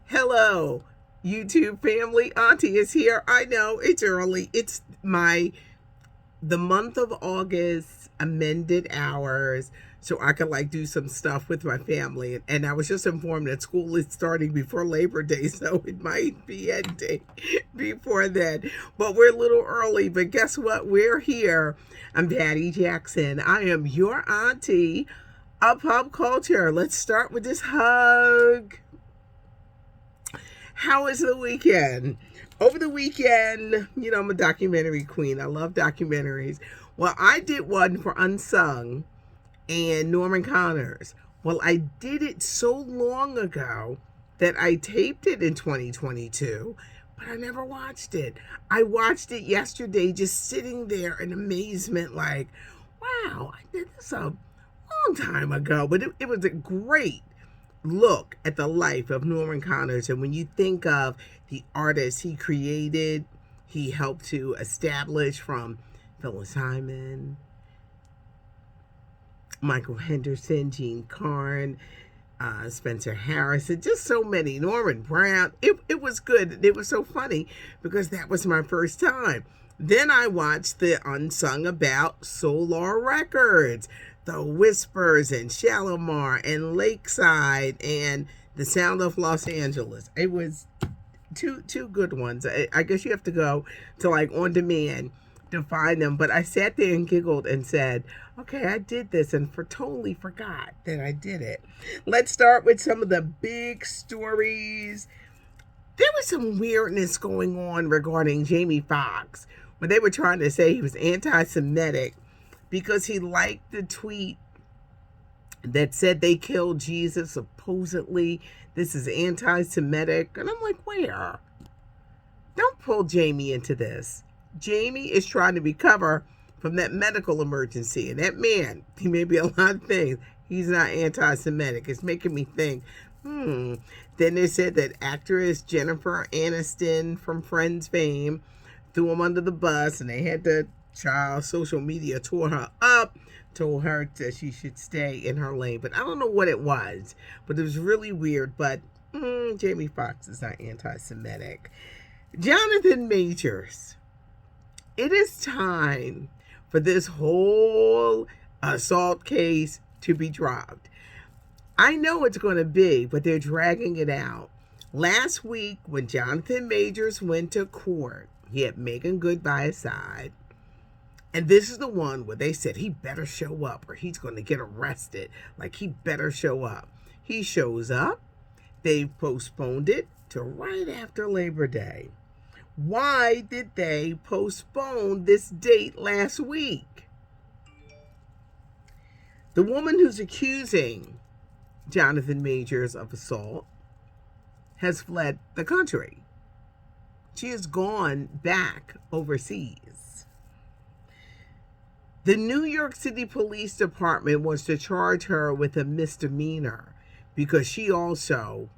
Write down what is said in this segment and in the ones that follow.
Hello, YouTube family. Auntie is here. I know it's early. It's the month of August amended hours so I could like do some stuff with my family. And I was just informed that school is starting before Labor Day, so it might be ending before then. But we're a little early. But guess what? We're here. I'm Patty Jackson. I am your auntie of pop culture. Let's start with this hug. How was the weekend? Over the weekend, I'm a documentary queen. I love documentaries. Well, I did one for Unsung and Norman Connors. Well, I did it so long ago that I taped it in 2022, but I never watched it. I watched it yesterday just sitting there in amazement like, wow, I did this a long time ago. But it was a great look at the life of Norman Connors. And when you think of the artists he created, he helped to establish, from Phyllis Hyman, Michael Henderson, Gene Carn, Spencer Harrison, just so many, Norman Brown. It was good. It was so funny because that was my first time. Then I watched the Unsung about Solar Records, the Whispers and Shalimar and Lakeside and The Sound of Los Angeles. It was two good ones. I guess you have to go to like on demand to find them. But I sat there and giggled and said, okay, I did this, and totally forgot that I did it. Let's start with some of the big stories. There was some weirdness going on regarding Jamie Foxx when they were trying to say he was anti-Semitic because he liked the tweet that said they killed Jesus, supposedly. This is anti-Semitic. And I'm like, where? Don't pull Jamie into this. Jamie is trying to recover from that medical emergency. And that man, he may be a lot of things. He's not anti-Semitic. It's making me think, Then they said that actress Jennifer Aniston from Friends fame threw him under the bus, and they had to social media tore her up, told her that she should stay in her lane. But I don't know what it was, but it was really weird. But Jamie Foxx is not anti-Semitic. Jonathan Majors. It is time for this whole assault case to be dropped. I know it's going to be, but they're dragging it out. Last week, when Jonathan Majors went to court, he had Megan Good by his side. And this is the one where they said he better show up or he's going to get arrested. Like, he better show up. He shows up. They've postponed it to right after Labor Day. Why did they postpone this date last week? The woman who's accusing Jonathan Majors of assault has fled the country. She has gone back overseas. The New York City Police Department wants to charge her with a misdemeanor because she also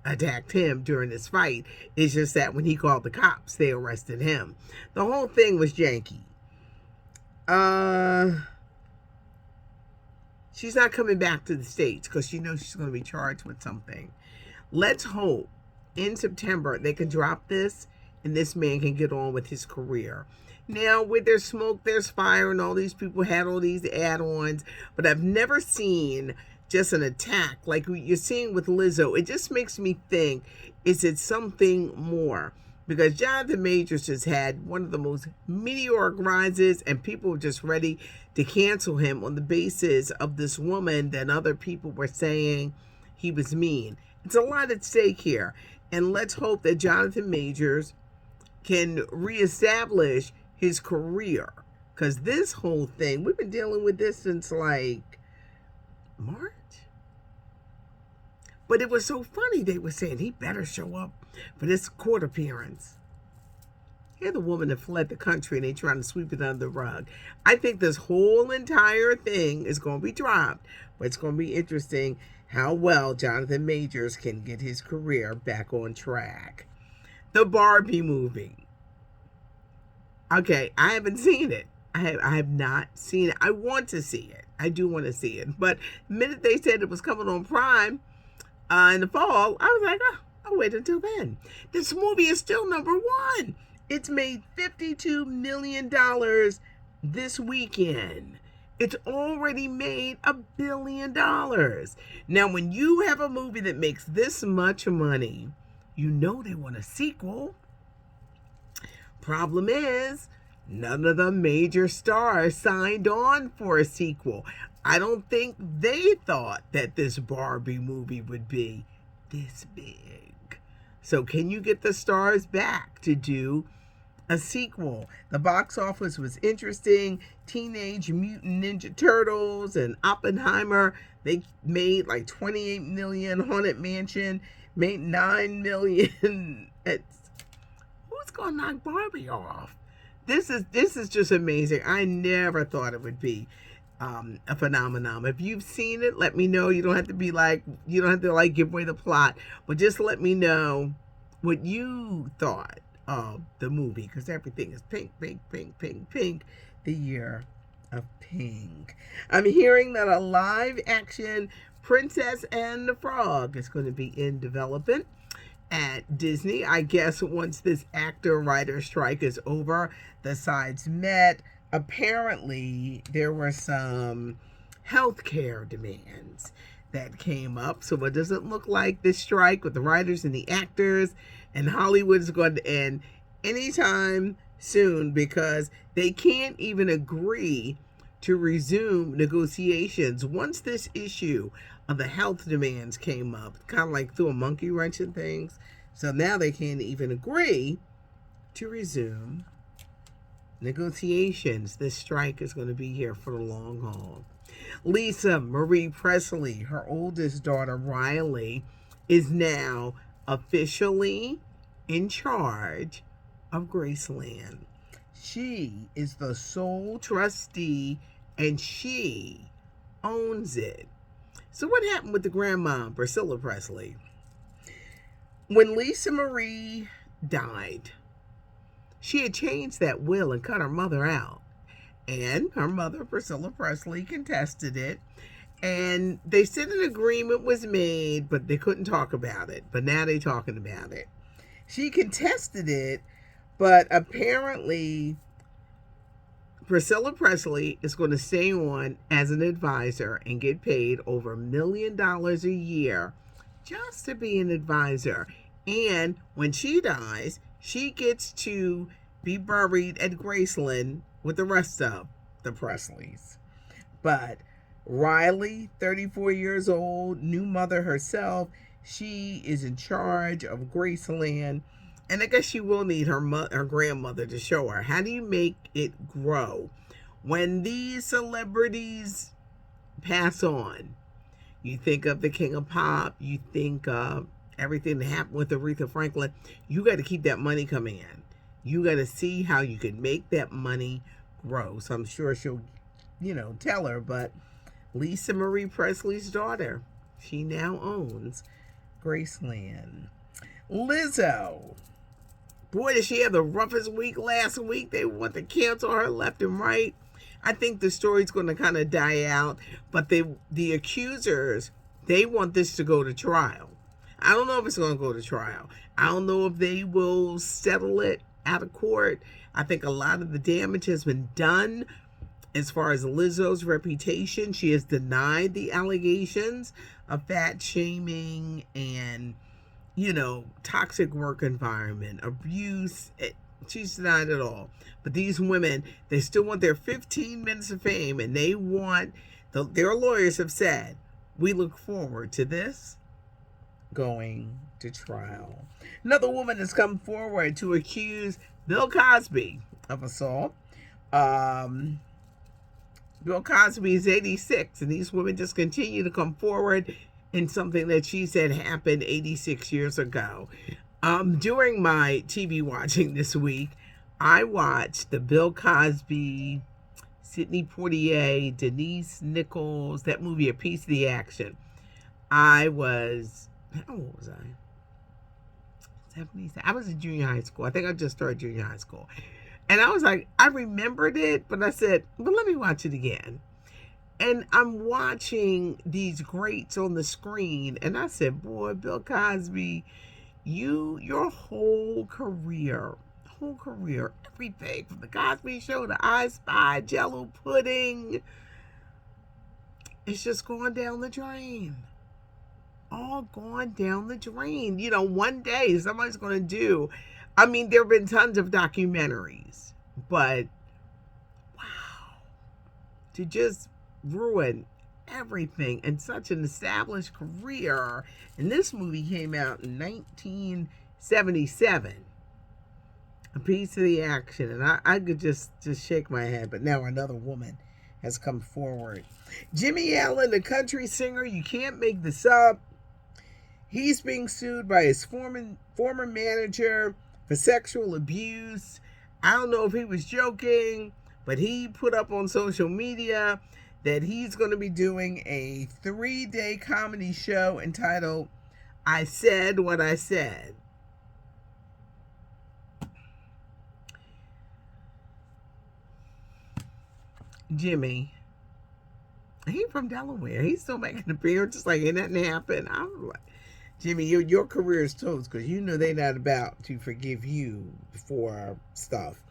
attacked him during this fight. It's just that when he called the cops, they arrested him. The whole thing was janky. She's not coming back to the States because she knows she's going to be charged with something. Let's hope in September they can drop this and this man can get on with his career. Now, where there's smoke, there's fire, and all these people had all these add-ons, but I've never seen just an attack like you're seeing with Lizzo. It just makes me think, is it something more? Because Jonathan Majors has had one of the most meteoric rises, and people were just ready to cancel him on the basis of this woman that other people were saying he was mean. It's a lot at stake here. And let's hope that Jonathan Majors can reestablish his career. Because this whole thing, we've been dealing with this since like March. But it was so funny. They were saying he better show up for this court appearance. Here's the woman that fled the country and they trying to sweep it under the rug. I think this whole entire thing is going to be dropped. But it's going to be interesting how well Jonathan Majors can get his career back on track. The Barbie movie. Okay, I haven't seen it. I have not seen it. I want to see it. I do want to see it. But the minute they said it was coming on Prime in the fall, I was like, oh, I'll wait until then. This movie is still number one. It's made $52 million this weekend. It's already made $1 billion. Now, when you have a movie that makes this much money, you know they want a sequel. Problem is, none of the major stars signed on for a sequel. I don't think they thought that this Barbie movie would be this big. So can you get the stars back to do a sequel? The box office was interesting. Teenage Mutant Ninja Turtles and Oppenheimer, they made like 28 million. Haunted Mansion made 9 million. Who's gonna knock Barbie off? This is just amazing. I never thought it would be a phenomenon. If you've seen it, let me know. You don't have to give away the plot, but just let me know what you thought of the movie, because everything is pink, pink, pink, pink, pink. The year of pink. I'm hearing that a live action Princess and the Frog is going to be in development at Disney. I guess once this actor-writer strike is over, the sides met. Apparently, there were some healthcare demands that came up. So it doesn't look like this strike with the writers and the actors and Hollywood is going to end anytime soon, because they can't even agree to resume negotiations once this issue of the health demands came up, kind of like threw a monkey wrench in things. So now they can't even agree to resume negotiations. This strike is going to be here for the long haul. Lisa Marie Presley, her oldest daughter Riley, is now officially in charge of Graceland. She is the sole trustee and she owns it. So what happened with the grandma, Priscilla Presley? When Lisa Marie died, she had changed that will and cut her mother out. And her mother, Priscilla Presley, contested it. And they said an agreement was made, but they couldn't talk about it. But now they're talking about it. She contested it, but apparently Priscilla Presley is going to stay on as an advisor and get paid over $1 million a year just to be an advisor. And when she dies, she gets to be buried at Graceland with the rest of the Presleys. But Riley, 34 years old, new mother herself, she is in charge of Graceland. And I guess she will need her grandmother to show her. How do you make it grow? When these celebrities pass on, you think of the King of Pop, you think of everything that happened with Aretha Franklin. You got to keep that money coming in. You got to see how you can make that money grow. So I'm sure she'll, tell her. But Lisa Marie Presley's daughter, she now owns Graceland. Lizzo. Boy, did she have the roughest week last week. They want to cancel her left and right. I think the story's going to kind of die out. But the accusers, they want this to go to trial. I don't know if it's going to go to trial. I don't know if they will settle it out of court. I think a lot of the damage has been done as far as Lizzo's reputation. She has denied the allegations of fat shaming and toxic work environment, abuse. She's denied it all. But these women, they still want their 15 minutes of fame, and they want, their lawyers have said, we look forward to this going to trial. Another woman has come forward to accuse Bill Cosby of assault. Bill Cosby is 86, and these women just continue to come forward in something that she said happened 86 years ago. During my TV watching this week, I watched the Bill Cosby, Sidney Poitier, Denise Nichols, that movie, A Piece of the Action. How old was I? 77. I was in junior high school. I think I just started junior high school. And I was like, I remembered it, but I said, well, let me watch it again. And I'm watching these greats on the screen, and I said, boy, Bill Cosby, your whole career, everything from the Cosby Show to I Spy, Jello pudding, it's just going down the drain. All gone down the drain. You know, one day somebody's going to do. I mean, there have been tons of documentaries, but wow, to just ruin everything and such an established career. And this movie came out in 1977. A piece of the action, and I could just shake my head. But now another woman has come forward. Jimmy Allen, the country singer, you can't make this up. He's being sued by his former manager for sexual abuse. I don't know if he was joking, but he put up on social media that he's going to be doing a 3-day comedy show entitled I Said What I Said. Jimmy, he from Delaware. He's still making appearances like ain't nothing happened. I'm like, Jimmy, your career is toast because you know they're not about to forgive you for stuff.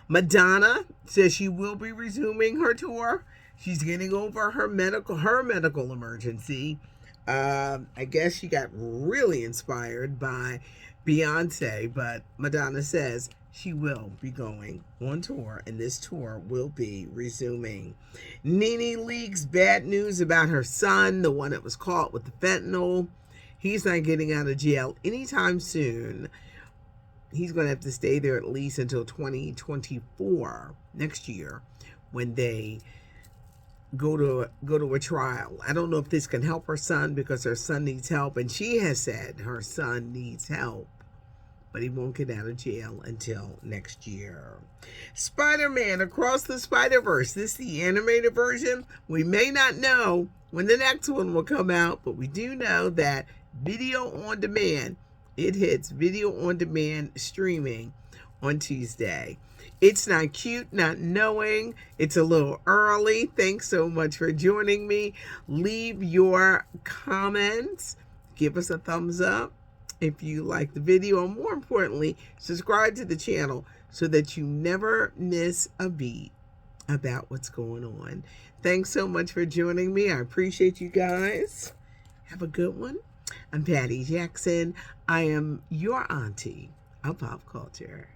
Madonna says she will be resuming her tour. She's getting over her medical emergency. I guess she got really inspired by Beyonce, but Madonna says she will be going on tour, and this tour will be resuming. Nene leaks bad news about her son, the one that was caught with the fentanyl. He's not getting out of jail anytime soon. He's going to have to stay there at least until 2024, next year, when they go to a trial. I don't know if this can help her son because her son needs help, and she has said her son needs help, but he won't get out of jail until next year. Spider-Man Across the Spider-Verse. This is the animated version. We may not know when the next one will come out, but we do know that video on demand, it hits video on demand streaming on Tuesday. It's not cute not knowing. It's a little early. Thanks so much for joining me. Leave your comments. Give us a thumbs up if you like the video. And more importantly, subscribe to the channel so that you never miss a beat about what's going on. Thanks so much for joining me. I appreciate you guys. Have a good one. I'm Patty Jackson. I am your auntie of pop culture.